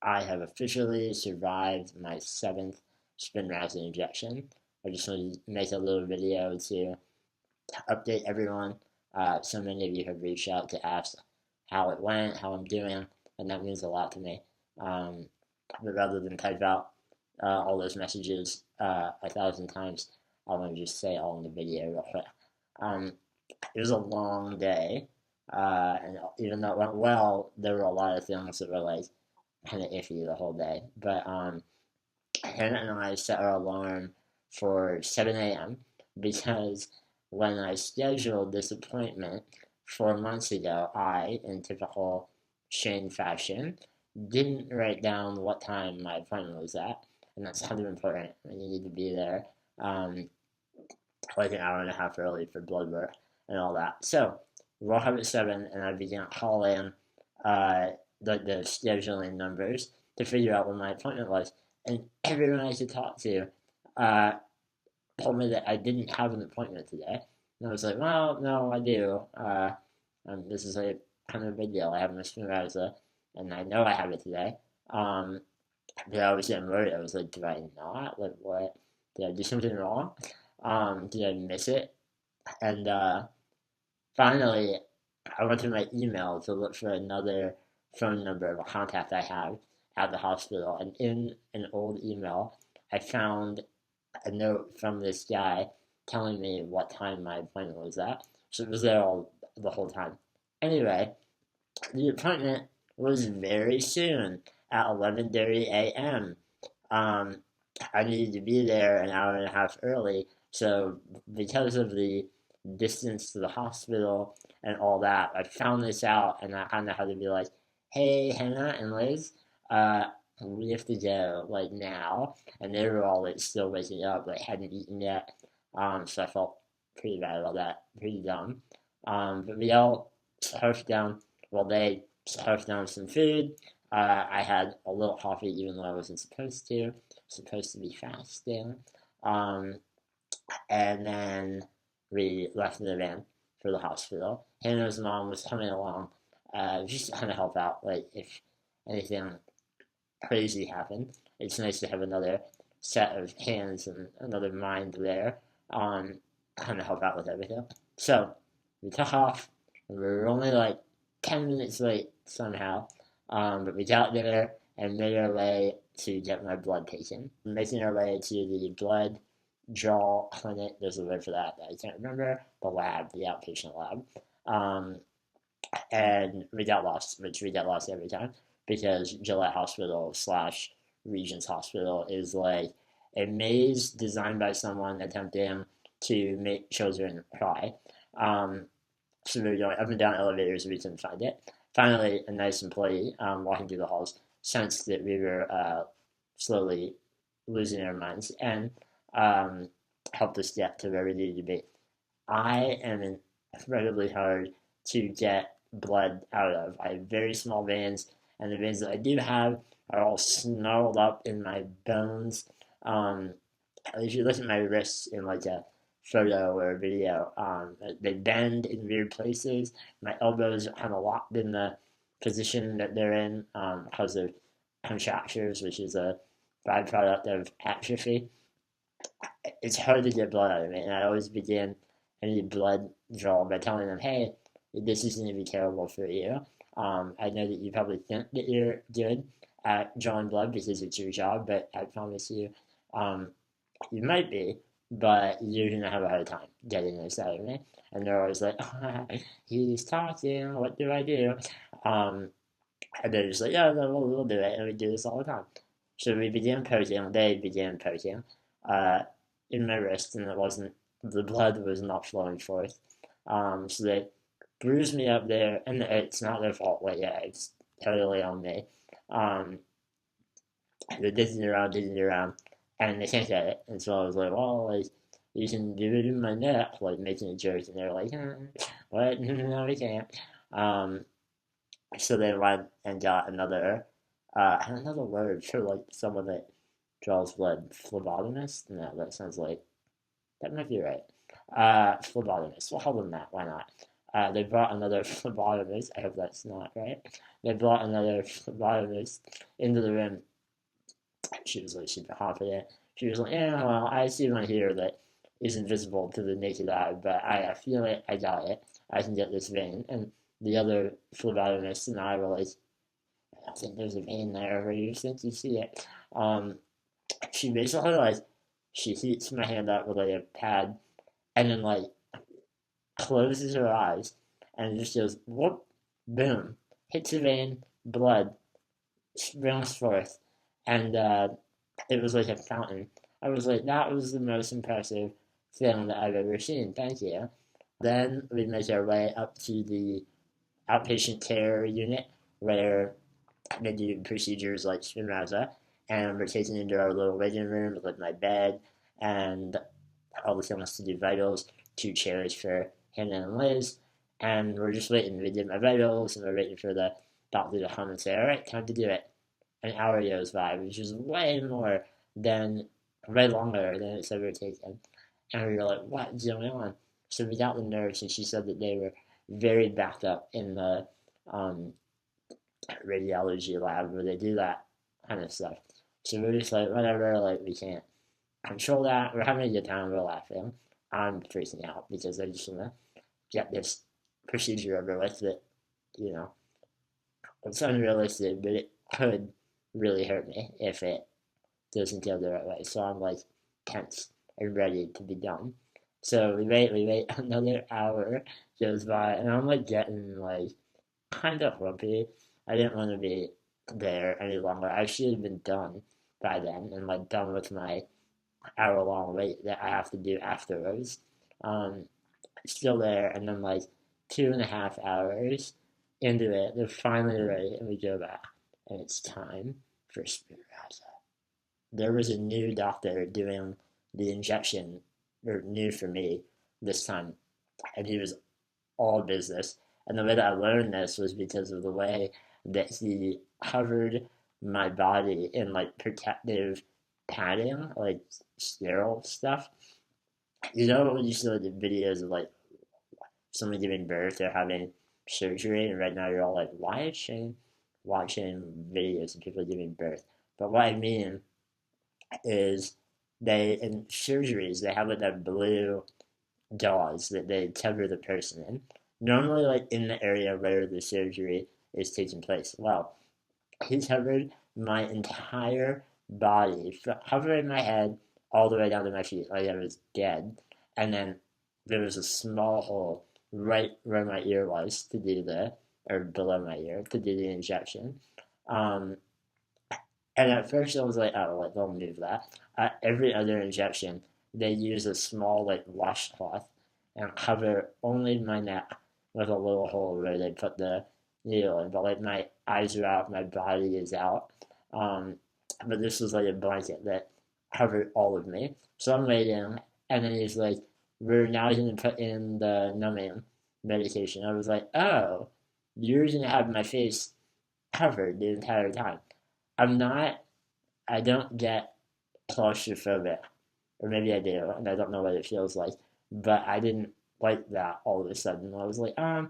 I have officially survived my seventh Spinraza injection. I just wanted to make a little video to update everyone. So many of you have reached out to ask how it went, how I'm doing, and that means a lot to me. Um, but rather than type out all those messages 1,000 times, I want to just say it all in the video real quick. Um, it was a long day, and even though it went well, there were a lot of things that were like kind of iffy the whole day. But Hannah and I set our alarm for 7 a.m. because when I scheduled this appointment 4 months ago, I, in typical Shane fashion, didn't write down what time my appointment was at, and that's kind of important. You need to be there um, like an hour and a half early for blood work and all that. So we're all at 7, and I began calling uh, the scheduling numbers to figure out when my appointment was. And everyone I could talk to uh, told me that I didn't have an appointment today. And I was like, well, no, I do. This is a kind of a big deal. I have my Spinraza, and I know I have it today. Um, but I was getting worried. I was like, did I not? Like, what? Did I do something wrong? Did I miss it? And finally, I went to my email to look for another phone number of a contact I have at the hospital. And in an old email, I found a note from this guy telling me what time my appointment was at. So it was there all the whole time. Anyway, the appointment was very soon at 11:30 a.m. Um, I needed to be there an hour and a half early, so because of the distance to the hospital and all that, I found this out, and I kind of had to be like, "Hey, Hannah and Liz, uh, we have to go like now," and they were all like still waking up, like hadn't eaten yet. So I felt pretty bad about that, pretty dumb. But we all scarfed down. Well, they scarfed down some food. I had a little coffee, even though I wasn't supposed to be fasting. Um, and then we left in the van for the hospital. Hannah's mom was coming along just to kind of help out, like if anything crazy happened. It's nice to have another set of hands and another mind there, kind of help out with everything. So we took off, and we were only like 10 minutes late somehow, but we got there and made our way to get my blood taken. Making our way to the blood draw clinic, there's a word for that I can't remember, the lab, the outpatient lab. Um, and we got lost, which we get lost every time because Gillette Hospital slash Regents Hospital is like a maze designed by someone attempting to make children cry. Um, so we were going up and down elevators, we couldn't find it. Finally, a nice employee walking through the halls sensed that we were slowly losing our minds and um, helped us get to where we needed to be. I am incredibly hard to get blood out of. I have very small veins, and the veins that I do have are all snarled up in my bones. Um, if you look at my wrists in like a photo or a video, they bend in weird places. My elbows are kind of locked in the position that they're in because of contractures, which is a byproduct of atrophy. It's hard to get blood out of me, and I always begin any blood draw by telling them, "Hey, this is going to be terrible for you. I know that you probably think that you're good at drawing blood because it's your job, but I promise you, um, you might be, but you're going to have a hard time getting this out of me." And they're always like, oh, "He's talking. What do I do?" Um, and they're just like, "Yeah, no, we'll do it," and we do this all the time. So we began poking. They began poking uh, in my wrist, and the blood was not flowing forth. So they bruised me up there, and it's not their fault. Like, yeah, it's totally on me. Um, they're dizzying around, and they can't get it. And so I was like, well, like, you can do it in my neck, like making a joke, and they're like, what? No, we can't. Um, so they went and got another word for like someone that draws blood, phlebotomist. No, that sounds like that might be right. Phlebotomist. We'll call them that. Why not? They brought another phlebotomist. I hope that's not right. They brought another phlebotomist into the room. She was like super confident. She was like, "Yeah, well, I see one here that isn't visible to the naked eye, but I feel it. I got it. I can get this vein." And the other phlebotomist and I were like, "I don't think there's a vein there. Where do you think you see it?" Um, she basically like she heats my hand up with like a pad, and then like closes her eyes, and just goes whoop, boom, hits the vein, blood springs forth, and it was like a fountain. I was like, that was the most impressive thing that I've ever seen. Thank you. Then we make our way up to the outpatient care unit where they do procedures like Spinraza, and we're taken into our little waiting room with like my bed and all the things to do vitals, two chairs for Hannah and Liz, and we're just waiting. We did my vitals, and we're waiting for the doctor to come and say, all right, time to do it. An hour goes by, which is way more than, way longer than it's ever taken. And we were like, what is going on? So we got the nurse, and she said that they were very backed up in the um, radiology lab where they do that kind of stuff. So we're just like, whatever, like, we can't control that. We're having a good time, we're laughing. I'm freaking out because I just want to get this procedure over with that, you know, it's unrealistic, but it could really hurt me if it doesn't go the right way. So I'm like tense and ready to be done. So we wait, another hour goes by, and I'm like getting like kind of grumpy. I didn't want to be there any longer. I should have been done by then and like done with my hour long wait that I have to do afterwards. Um, Still there, and then like 2.5 hours into it, they're finally ready, and we go back, and it's time for Spinraza. There was a new doctor doing the injection, or new for me this time, and he was all business. And the way that I learned this was because of the way that he covered my body in like protective padding, like sterile stuff. You know when you see like the videos of like someone giving birth or having surgery, and right now you're all like, why is Shane watching videos of people giving birth? But what I mean is they in surgeries they have like that blue gauze that they cover the person in. Normally like in the area where the surgery is taking place. Well, he covered my entire body, covering my head all the way down to my feet, like I was dead. And then there was a small hole right where my ear was to do the, or below my ear to do the injection. Um, and at first I was like, oh, like they'll move that. Every other injection, they use a small like washcloth and cover only my neck with a little hole where they put the needle in. But like my eyes are out, my body is out. Um, but this was like a blanket that covered all of me. So I'm waiting, and then he's like, "We're now going to put in the numbing medication." I was like, "Oh, you're going to have my face covered the entire time." I'm not, I don't get claustrophobic, or maybe I do, and I don't know what it feels like, but I didn't like that all of a sudden. I was like, can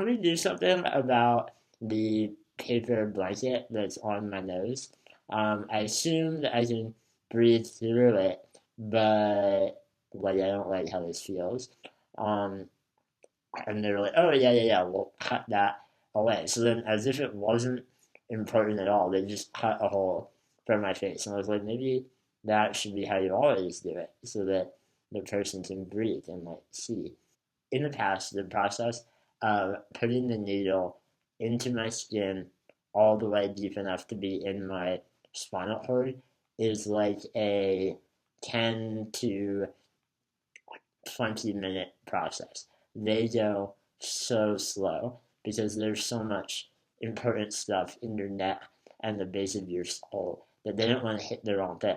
we do something about the paper blanket that's on my nose? I assume that I can breathe through it, but like I don't like how this feels. Um, and they were like, "Oh yeah, yeah, yeah, we'll cut that away." So then, as if it wasn't important at all, they just cut a hole from my face, and I was like, maybe that should be how you always do it, so that the person can breathe and like see. In the past, the process of putting the needle into my skin all the way deep enough to be in my spinal cord is like a 10 to 20-minute process. They go so slow because there's so much important stuff in your neck and the base of your skull that they don't want to hit the wrong thing.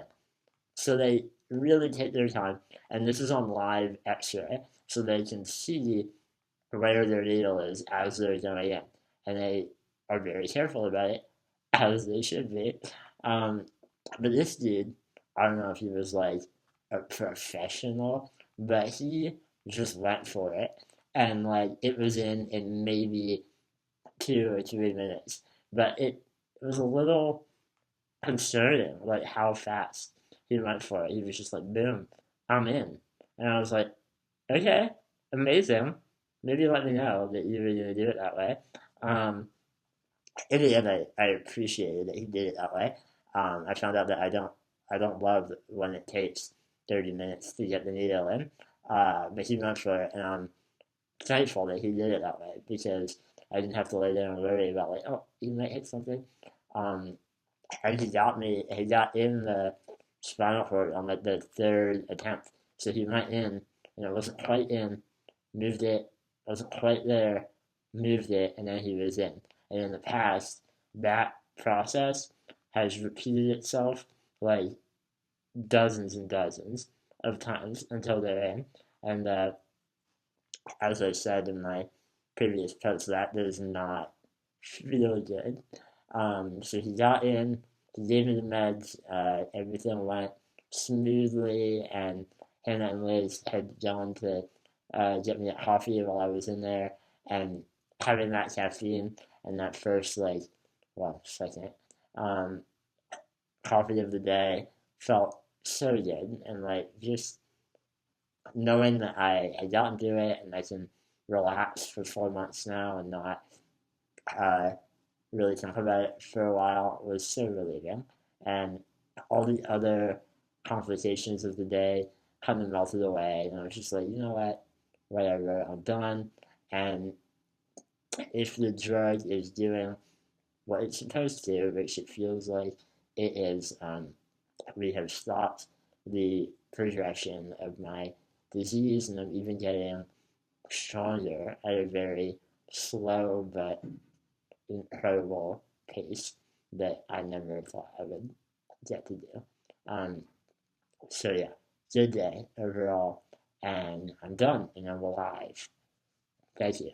So they really take their time, and this is on live x-ray, so they can see where their needle is as they're going in. And they are very careful about it, as they should be. Um, but this dude, I don't know if he was like a professional, but he just went for it. and like it was in maybe 2 or 3 minutes. But it was a little concerning, like how fast he went for it. He was just like, boom, I'm in. And I was like, okay, amazing. Maybe let me know that you were going to do it that way. Um, in the end, I appreciated that he did it that way. I found out that I don't love when it takes 30 minutes to get the needle in, but he went for it, and I'm thankful that he did it that way because I didn't have to lay there and worry about like, oh, he might hit something. Um, and he got in the spinal cord on like the third attempt. So he went in, and it wasn't quite in, moved it, wasn't quite there, moved it, and then he was in. And in the past, that process has repeated itself like dozens and dozens of times until they're in. And as I said in my previous post, that does not feel good. So he got in, he gave me the meds, everything went smoothly, and him and Liz had gone to get me a coffee while I was in there, and having that caffeine and that first, like, well, second, um, coffee of the day felt so good, and like just knowing that I got into it and I can relax for 4 months now and not uh, really think about it for a while was so relieving. And all the other complications of the day kind of melted away. And I was just like, you know what? Whatever, I'm done. And if the drug is doing what it's supposed to, which it feels like it is, we have stopped the progression of my disease, and I'm even getting stronger at a very slow but incredible pace that I never thought I would get to do. Um, so yeah, good day overall, and I'm done and I'm alive. Thank you.